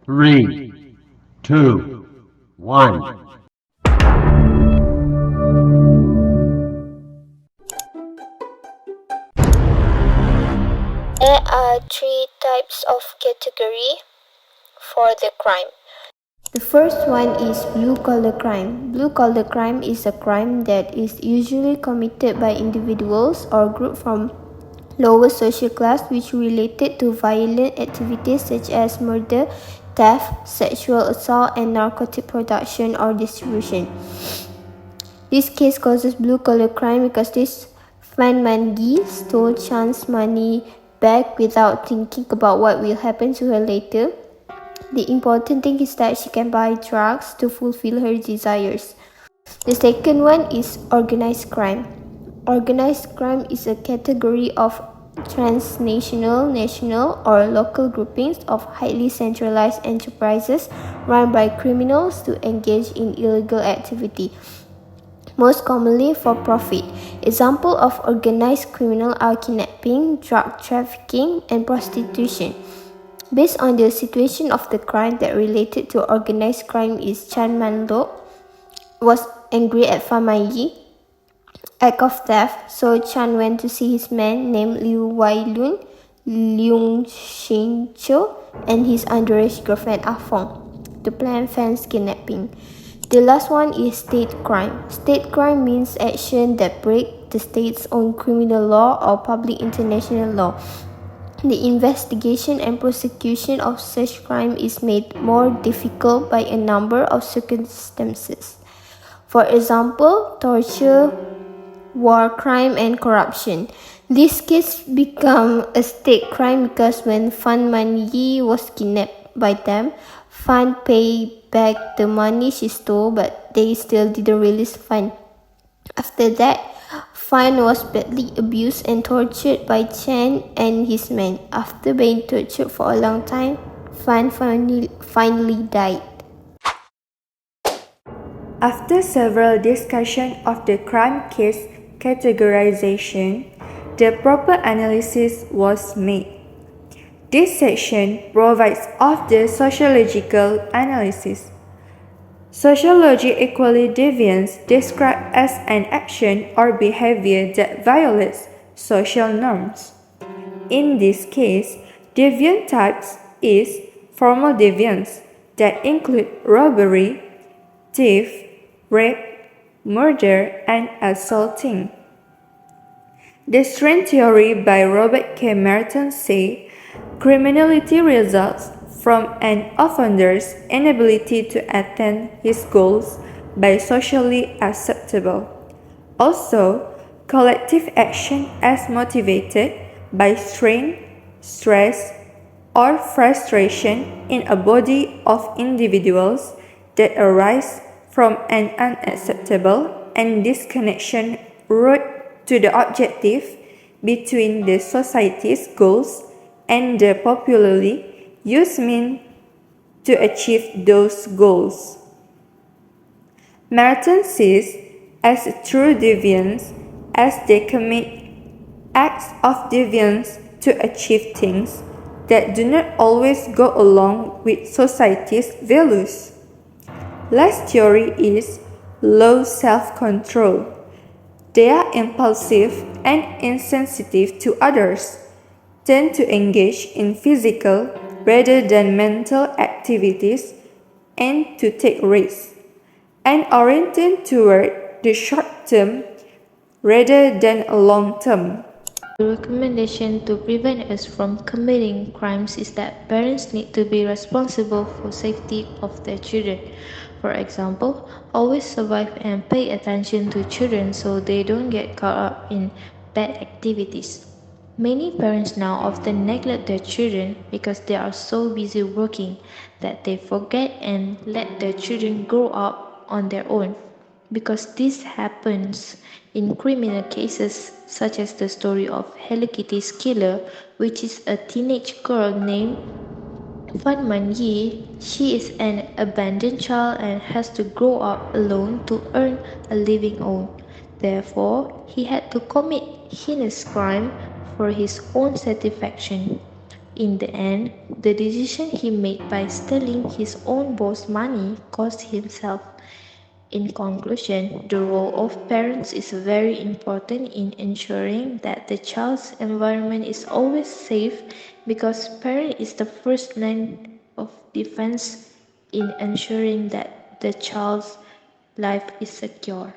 Three, two, one. There are three types of category for the crime. The first one is blue-collar crime. Blue-collar crime is a crime that is usually committed by individuals or groups from lower social class which related to violent activities such as murder, theft, sexual assault, and narcotic production or distribution. This case causes blue-collar crime because this Fan Mangi stole Chan's money back without thinking about what will happen to her later. The important thing is that she can buy drugs to fulfill her desires. The second one is organized crime. Organized crime is a category of transnational, national, or local groupings of highly centralized enterprises run by criminals to engage in illegal activity, most commonly for profit. Examples of organized criminal are kidnapping, drug trafficking, and prostitution. Based on the situation of the crime that related to organized crime is Chan Man-lok was angry at Fan Man-yi act of theft, so Chan went to see his man named Liu Wai-lun, Leung Shin-cho, and his underage girlfriend Ah Fong to plan Fan's kidnapping. The last one is state crime. State crime means action that break the state's own criminal law or public international law. The investigation and prosecution of such crime is made more difficult by a number of circumstances. For example, torture, war crime, and corruption. This case become a state crime because when Fan Man-yi was kidnapped by them, Fan paid back the money she stole, but they still didn't release Fan. After that, Fan was badly abused and tortured by Chen and his men. After being tortured for a long time, Fan finally died. After several discussions of the crime case categorization, the proper analysis was made. This section provides of the sociological analysis. Sociology equally deviance described as an action or behavior that violates social norms. In this case, deviant types is formal deviance that include robbery, theft, rape, murder, and assaulting. The string theory by Robert K. Merton say criminality results from an offender's inability to attain his goals by socially acceptable. Also, collective action as motivated by strain, stress, or frustration in a body of individuals that arise from an unacceptable and disconnection route to the objective between the society's goals and the popularly used means to achieve those goals. Merton sees as true deviance as they commit acts of deviance to achieve things that do not always go along with society's values. Last theory is low self-control. They are impulsive and insensitive to others, tend to engage in physical rather than mental activities, and to take risks, and oriented toward the short term rather than a long term. The recommendation to prevent us from committing crimes is that parents need to be responsible for safety of their children. For example, always survive and pay attention to children so they don't get caught up in bad activities. Many parents now often neglect their children because they are so busy working that they forget and let their children grow up on their own. Because this happens in criminal cases such as the story of Hello Kitty's killer, which is a teenage girl named Fan Man-yi. She is an abandoned child and has to grow up alone to earn a living own. Therefore, he had to commit heinous crime for his own satisfaction. In the end, the decision he made by stealing his own boss money cost himself. In conclusion, the role of parents is very important in ensuring that the child's environment is always safe because parent is the first line of defense in ensuring that the child's life is secure.